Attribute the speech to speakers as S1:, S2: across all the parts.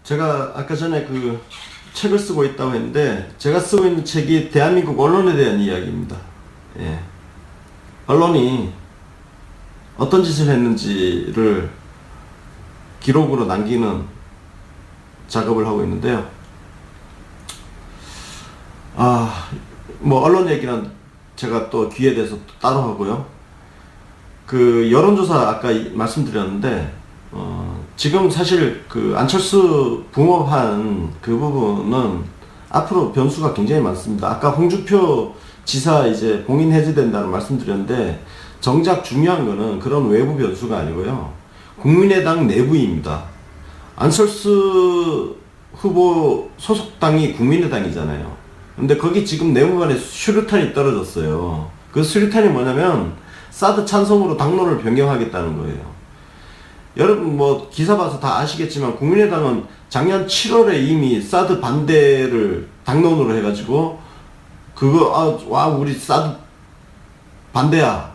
S1: 제가 아까 전에 그 책을 쓰고 있다고 했는데, 제가 쓰고 있는 책이 대한민국 언론에 대한 이야기입니다. 예. 언론이 어떤 짓을 했는지를 기록으로 남기는 작업을 하고 있는데요. 뭐 언론 얘기는 제가 또 귀에 대해서 따로 하고요. 그 여론조사 아까 말씀드렸는데, 지금 사실 그 안철수 붕업한 그 부분은 앞으로 변수가 굉장히 많습니다. 아까 홍준표 지사 이제 봉인 해제된다는 말씀드렸는데, 정작 중요한 거는 그런 외부 변수가 아니고요. 국민의당 내부입니다. 안철수 후보 소속당이 국민의당이잖아요. 근데 거기 지금 내무반에 수류탄이 떨어졌어요. 그 수류탄이 뭐냐면 사드 찬성으로 당론을 변경하겠다는 거예요. 여러분 뭐 기사 봐서 다 아시겠지만 국민의당은 작년 7월에 이미 사드 반대를 당론으로 해가지고 그거 우리 사드 반대야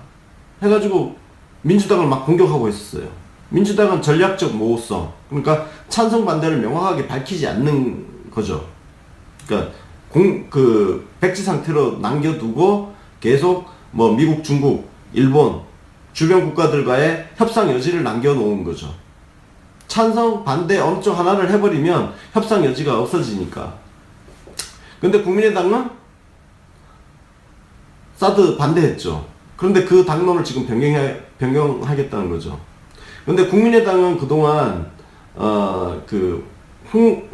S1: 해가지고 민주당을 막 공격하고 있었어요. 민주당은 전략적 모호성, 그러니까 찬성 반대를 명확하게 밝히지 않는 거죠. 그러니까 백지 상태로 남겨두고 계속 뭐 미국, 중국, 일본 주변 국가들과의 협상 여지를 남겨놓은 거죠. 찬성, 반대 어느 쪽 하나를 해버리면 협상 여지가 없어지니까. 근데 국민의당은 사드 반대했죠. 그런데 그 당론을 지금 변경하겠다는 거죠. 근데 국민의당은 그동안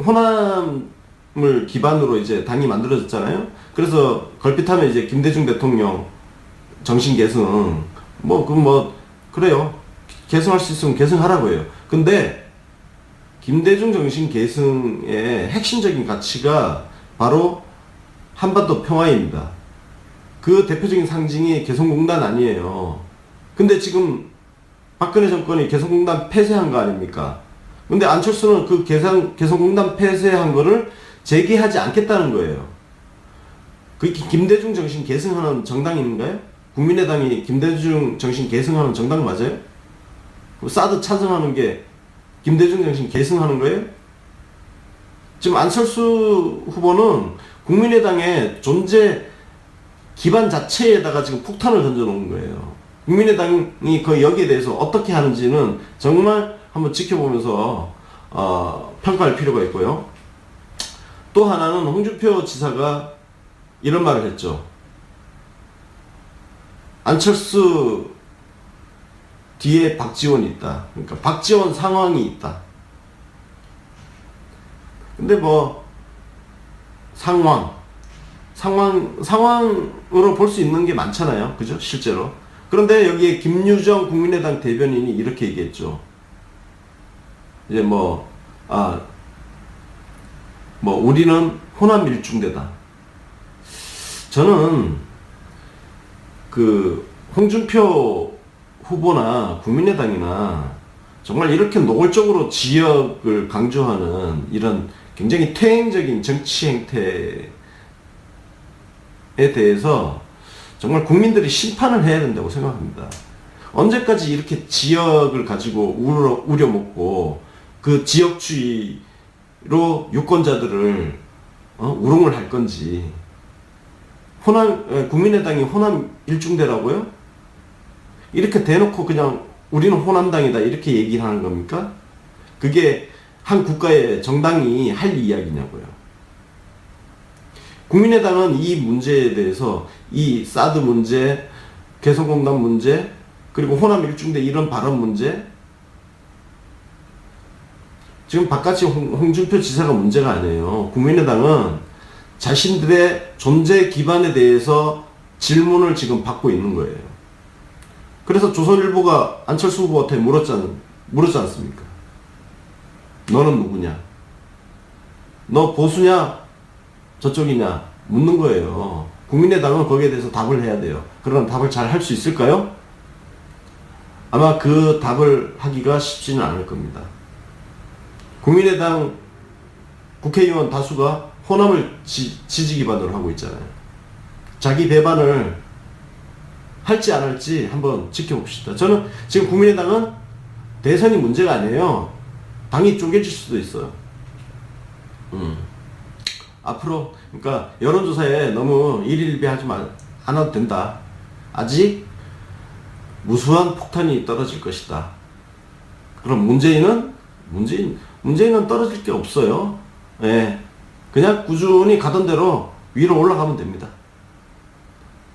S1: 호남을 기반으로 이제 당이 만들어졌잖아요. 그래서 걸핏하면 이제 김대중 대통령 정신 계승 그래요. 계승할 수 있으면 계승하라고 해요. 근데 김대중 정신 계승의 핵심적인 가치가 바로 한반도 평화입니다. 그 대표적인 상징이 개성공단 아니에요. 근데 지금 박근혜 정권이 개성공단 폐쇄한 거 아닙니까? 근데 안철수는 그 개성공단 폐쇄한 거를 재개하지 않겠다는 거예요. 그게 김대중 정신 계승하는 정당인가요? 국민의당이 김대중 정신 계승하는 정당 맞아요? 사드 찬성하는 게 김대중 정신 계승하는 거예요? 지금 안철수 후보는 국민의당의 존재 기반 자체에다가 지금 폭탄을 던져 놓은 거예요. 국민의당이 여기에 대해서 어떻게 하는지는 정말 한번 지켜보면서 평가할 필요가 있고요. 또 하나는 홍준표 지사가 이런 말을 했죠. 안철수 뒤에 박지원이 있다. 그러니까 박지원 상황이 있다. 근데 뭐 상황으로 볼 수 있는 게 많잖아요. 그죠? 실제로. 그런데 여기에 김유정 국민의당 대변인이 이렇게 얘기했죠. 이제 우리는 호남 일중대다. 저는 홍준표 후보나 국민의당이나 정말 이렇게 노골적으로 지역을 강조하는 이런 굉장히 퇴행적인 정치 행태에 대해서 정말 국민들이 심판을 해야 된다고 생각합니다. 언제까지 이렇게 지역을 가지고 우려먹고 그 지역주의로 유권자들을 우롱을 할 건지. 국민의당이 호남 일중대라고요? 이렇게 대놓고 그냥 우리는 호남당이다 이렇게 얘기를 하는 겁니까? 그게 한 국가의 정당이 할 이야기냐고요. 국민의당은 이 문제에 대해서 이 사드 문제, 개성공단 문제, 그리고 호남 일중대 이런 발언 문제, 지금 바깥이 홍준표 지사가 문제가 아니에요. 국민의당은 자신들의 존재 기반에 대해서 질문을 지금 받고 있는 거예요. 그래서 조선일보가 안철수 후보한테 물었지 않습니까? 너는 누구냐? 너 보수냐? 저쪽이냐? 묻는 거예요. 국민의당은 거기에 대해서 답을 해야 돼요. 그럼 답을 잘 할 수 있을까요? 아마 그 답을 하기가 쉽지는 않을 겁니다. 국민의당 국회의원 다수가 호남을 지지 기반으로 하고 있잖아요. 자기 배반을 할지 안 할지 한번 지켜봅시다. 저는 지금 국민의당은 대선이 문제가 아니에요. 당이 쪼개질 수도 있어요. 앞으로 그러니까 여론조사에 너무 일일비하지 않아도 된다. 아직 무수한 폭탄이 떨어질 것이다. 그럼 문재인은 떨어질 게 없어요. 예. 그냥 꾸준히 가던 대로 위로 올라가면 됩니다.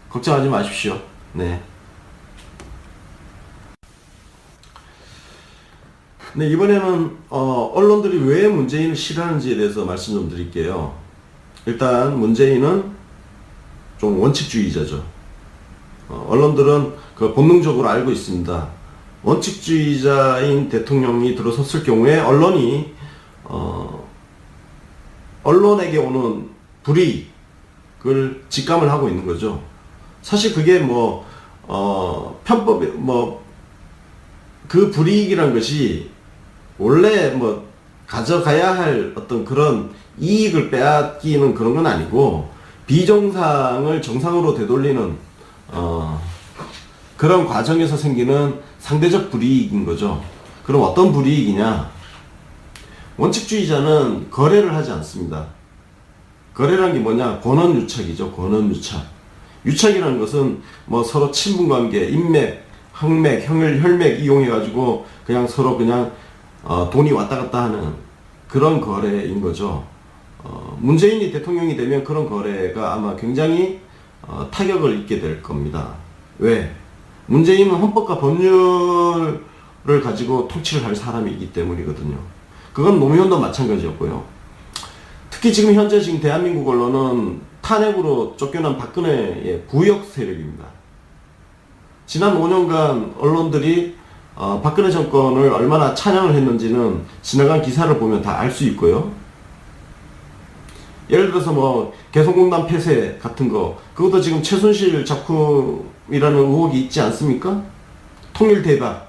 S1: 걱정하지 마십시오. 네. 네, 이번에는 언론들이 왜 문재인을 싫어하는지에 대해서 말씀 좀 드릴게요. 일단 문재인은 좀 원칙주의자죠. 언론들은 그 본능적으로 알고 있습니다. 원칙주의자인 대통령이 들어섰을 경우에 언론에게 오는 불이익을 직감을 하고 있는 거죠. 사실 그게 그 불이익이란 것이 원래 가져가야 할 어떤 그런 이익을 빼앗기는 그런 건 아니고, 비정상을 정상으로 되돌리는, 그런 과정에서 생기는 상대적 불이익인 거죠. 그럼 어떤 불이익이냐? 원칙주의자는 거래를 하지 않습니다. 거래란 게 뭐냐? 권원유착이죠. 권원유착. 유착이라는 것은 서로 친분관계, 인맥, 항맥, 혈맥 이용해가지고 그냥 서로 그냥 돈이 왔다 갔다 하는 그런 거래인 거죠. 문재인이 대통령이 되면 그런 거래가 아마 굉장히 타격을 입게 될 겁니다. 왜? 문재인은 헌법과 법률을 가지고 통치를 할 사람이기 때문이거든요. 그건 노무현도 마찬가지였고요. 특히 지금 대한민국 언론은 탄핵으로 쫓겨난 박근혜의 부역 세력입니다. 지난 5년간 언론들이 박근혜 정권을 얼마나 찬양을 했는지는 지나간 기사를 보면 다 알 수 있고요. 예를 들어서 개성공단 폐쇄 같은 거, 그것도 지금 최순실 작품이라는 의혹이 있지 않습니까? 통일 대박,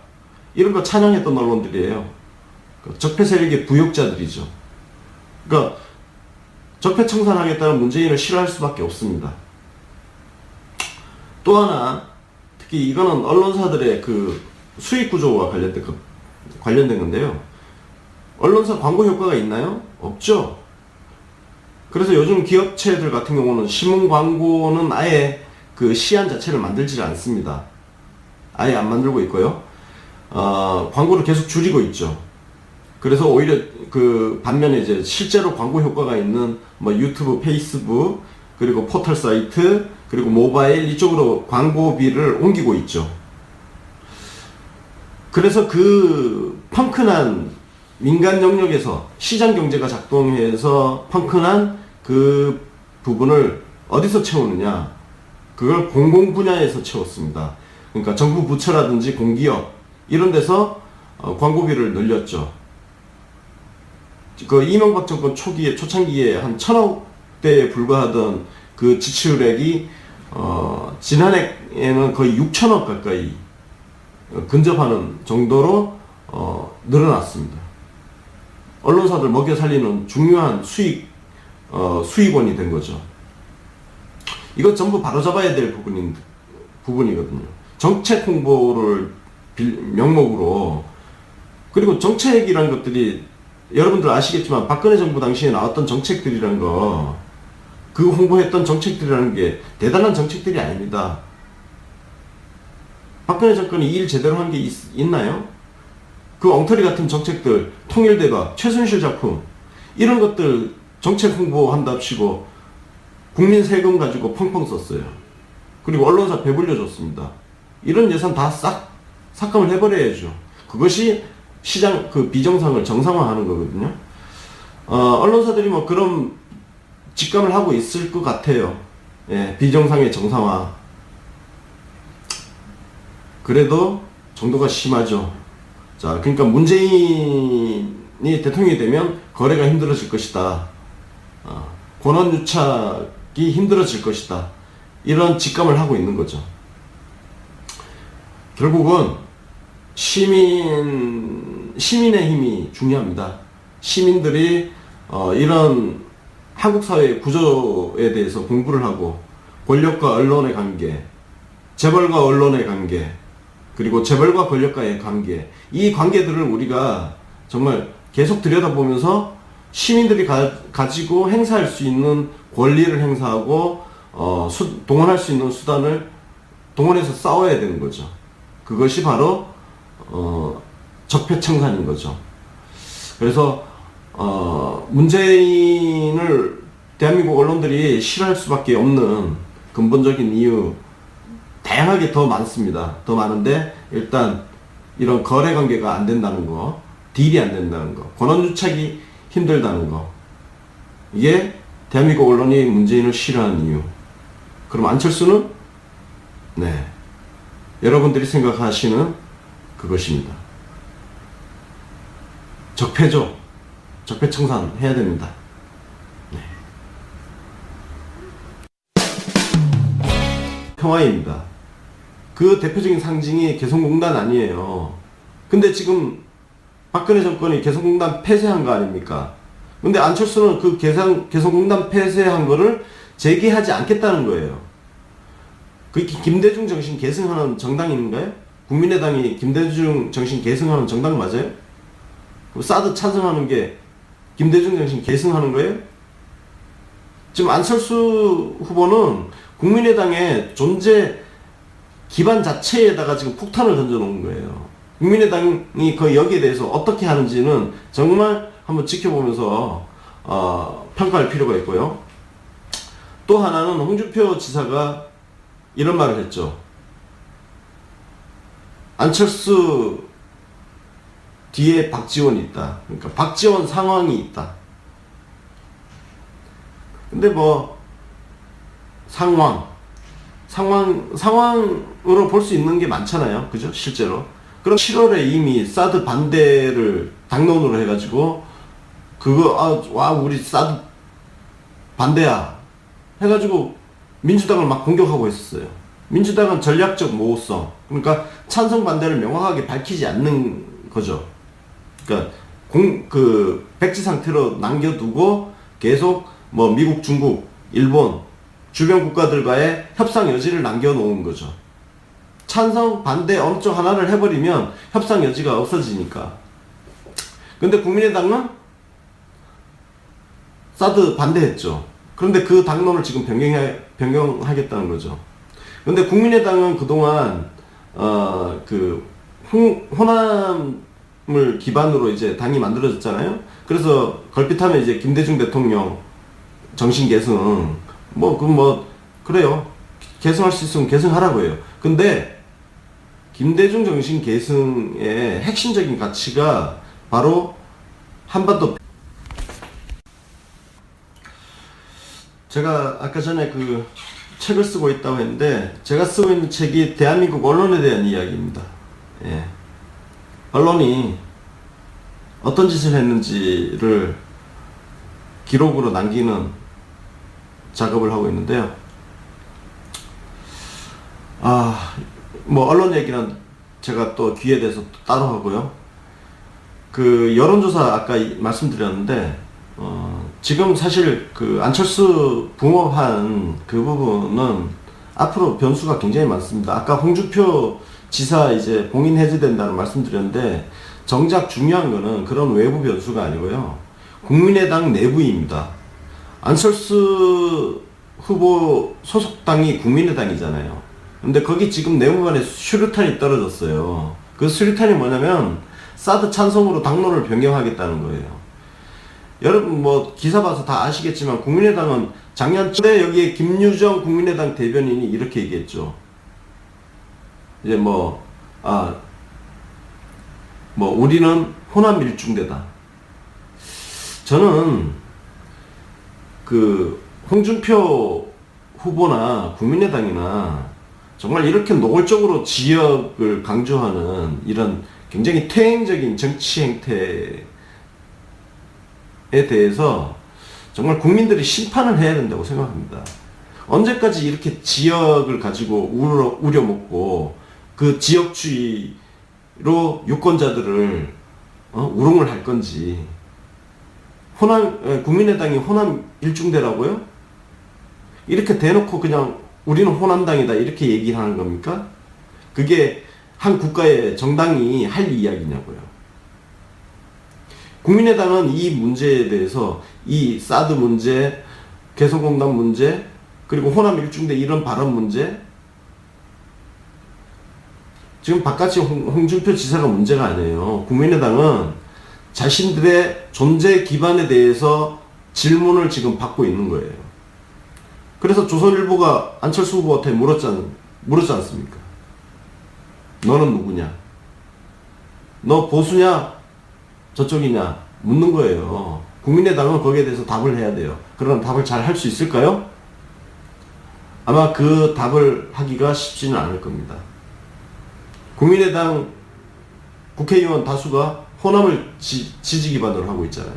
S1: 이런 거 찬양했던 언론들이에요. 적폐 세력의 부역자들이죠. 그러니까 적폐 청산하겠다는 문재인을 싫어할 수밖에 없습니다. 또 하나, 특히 이거는 언론사들의 그 수익 구조와 관련된 건데요. 언론사 광고 효과가 있나요? 없죠. 그래서 요즘 기업체들 같은 경우는 신문 광고는 아예 그 시안 자체를 만들지 않습니다. 아예 안 만들고 있고요. 광고를 계속 줄이고 있죠. 그래서 오히려 그 반면에 이제 실제로 광고 효과가 있는 유튜브, 페이스북, 그리고 포털 사이트, 그리고 모바일 이쪽으로 광고비를 옮기고 있죠. 그래서 그 펑크난 민간 영역에서 시장 경제가 작동해서 펑크난 그 부분을 어디서 채우느냐? 그걸 공공 분야에서 채웠습니다. 그러니까 정부 부처라든지 공기업 이런 데서 광고비를 늘렸죠. 그 이명박 정권 초창기에 한 1,000억대에 불과하던 그 지출액이 지난해에는 거의 6천억 가까이 근접하는 정도로 늘어났습니다. 언론사들 먹여 살리는 중요한 수익원이 된 거죠. 이거 전부 바로잡아야 될 부분이거든요. 정책 홍보를 명목으로, 그리고 정책이라는 것들이 여러분들 아시겠지만 박근혜 정부 당시에 나왔던 정책들이라는 거, 그 홍보했던 정책들이라는 게 대단한 정책들이 아닙니다. 박근혜 정권이 이 일 제대로 한 게 있나요? 그 엉터리 같은 정책들, 통일대박, 최순실 작품, 이런 것들 정책 홍보한답시고 국민 세금 가지고 펑펑 썼어요. 그리고 언론사 배불려 줬습니다. 이런 예산 다 싹 삭감을 해버려야죠. 그것이 시장 그 비정상을 정상화하는 거거든요. 언론사들이 그런 직감을 하고 있을 것 같아요. 예, 비정상의 정상화. 그래도 정도가 심하죠. 자, 그러니까 문재인이 대통령이 되면 거래가 힘들어질 것이다. 권한유착이 힘들어질 것이다. 이런 직감을 하고 있는 거죠. 결국은 시민의 힘이 중요합니다. 시민들이 이런 한국 사회의 구조에 대해서 공부를 하고, 권력과 언론의 관계, 재벌과 언론의 관계, 그리고 재벌과 권력과의 관계, 이 관계들을 우리가 정말 계속 들여다보면서 시민들이 가지고 행사할 수 있는 권리를 행사하고 동원할 수 있는 수단을 동원해서 싸워야 되는 거죠. 그것이 바로 적폐청산인 거죠. 그래서 문재인을 대한민국 언론들이 싫어할 수밖에 없는 근본적인 이유 다양하게 더 많습니다. 더 많은데 일단 이런 거래 관계가 안 된다는 거, 딜이 안 된다는 거, 권한유착이 힘들다는 거, 이게 대한민국 언론이 문재인을 싫어하는 이유. 그럼 안철수는 네, 여러분들이 생각하시는 그것입니다. 적폐죠. 적폐청산 해야 됩니다. 네. 평화입니다. 그 대표적인 상징이 개성공단 아니에요. 근데 지금 박근혜 정권이 개성공단 폐쇄한 거 아닙니까? 근데 안철수는 그 개성공단 폐쇄한 거를 재개하지 않겠다는 거예요. 그게 김대중 정신 계승하는 정당인가요? 국민의당이 김대중 정신 계승하는 정당 맞아요? 사드 찬성하는 게 김대중 정신 계승하는 거예요? 지금 안철수 후보는 국민의당의 존재 기반 자체에다가 지금 폭탄을 던져 놓은 거예요. 국민의당이 여기에 대해서 어떻게 하는지는 정말 한번 지켜보면서 평가할 필요가 있고요. 또 하나는 홍준표 지사가 이런 말을 했죠. 안철수 뒤에 박지원이 있다. 그러니까 박지원 상황이 있다. 근데 뭐 상황으로 볼 수 있는 게 많잖아요. 그죠? 실제로. 그럼 7월에 이미 사드 반대를 당론으로 해가지고 와 우리 사드 반대야 해가지고 민주당을 막 공격하고 있었어요. 민주당은 전략적 모호성, 그러니까 찬성 반대를 명확하게 밝히지 않는 거죠. 그러니까 백지 상태로 남겨두고 계속 뭐 미국, 중국, 일본 주변 국가들과의 협상 여지를 남겨놓은 거죠. 찬성, 반대 어느 쪽 하나를 해버리면 협상 여지가 없어지니까. 근데 국민의당은 사드 반대했죠. 그런데 그 당론을 지금 변경하겠다는 거죠. 근데 국민의당은 그동안 호남을 기반으로 이제 당이 만들어졌잖아요. 그래서 걸핏하면 이제 김대중 대통령 정신 계승 그래요. 계승할 수 있으면 계승하라고 해요. 근데 김대중 정신 계승의 핵심적인 가치가 바로 한반도. 제가 아까 전에 책을 쓰고 있다고 했는데, 제가 쓰고 있는 책이 대한민국 언론에 대한 이야기입니다. 예. 언론이 어떤 짓을 했는지를 기록으로 남기는 작업을 하고 있는데요. 언론 얘기는 제가 또 귀에 대해서 따로 하고요. 여론조사 아까 말씀드렸는데, 지금 사실 안철수 붕어한 그 부분은 앞으로 변수가 굉장히 많습니다. 아까 홍준표 지사 이제 봉인 해제된다는 말씀드렸는데, 정작 중요한 거는 그런 외부 변수가 아니고요. 국민의당 내부입니다. 안철수 후보 소속당이 국민의당이잖아요. 근데 거기 지금 내무반에 수류탄이 떨어졌어요. 그 수류탄이 뭐냐면 사드 찬성으로 당론을 변경하겠다는 거예요. 여러분 기사 봐서 다 아시겠지만 국민의당은 작년 초에 여기에 김유정 국민의당 대변인이 이렇게 얘기했죠. 이제 우리는 호남 일중대다. 저는 홍준표 후보나 국민의당이나 정말 이렇게 노골적으로 지역을 강조하는 이런 굉장히 퇴행적인 정치 행태에 대해서 정말 국민들이 심판을 해야 된다고 생각합니다. 언제까지 이렇게 지역을 가지고 우려먹고 그 지역주의로 유권자들을 우롱을 할 건지. 국민의당이 호남 일중대라고요? 이렇게 대놓고 그냥 우리는 호남당이다 이렇게 얘기를 하는 겁니까? 그게 한 국가의 정당이 할 이야기냐고요. 국민의당은 이 문제에 대해서 이 사드 문제, 개성공단 문제, 그리고 호남 일중대 이런 발언 문제, 지금 바깥이 홍준표 지사가 문제가 아니에요. 국민의당은 자신들의 존재 기반에 대해서 질문을 지금 받고 있는 거예요. 그래서 조선일보가 안철수 후보한테 물었지 않습니까? 너는 누구냐? 너 보수냐? 저쪽이냐? 묻는 거예요. 국민의당은 거기에 대해서 답을 해야 돼요. 그럼 답을 잘 할 수 있을까요? 아마 그 답을 하기가 쉽지는 않을 겁니다. 국민의당 국회의원 다수가 호남을 지지 기반으로 하고 있잖아요.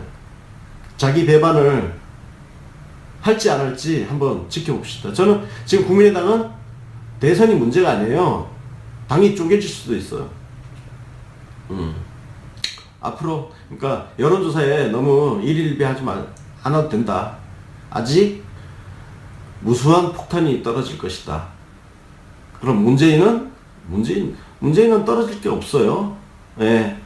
S1: 자기 배반을 할지 안 할지 한번 지켜봅시다. 저는 지금 국민의당은 대선이 문제가 아니에요. 당이 쪼개질 수도 있어요. 앞으로 그러니까 여론조사에 너무 일일비하지 않아도 된다. 아직 무수한 폭탄이 떨어질 것이다. 그럼 문재인은 떨어질 게 없어요. 예.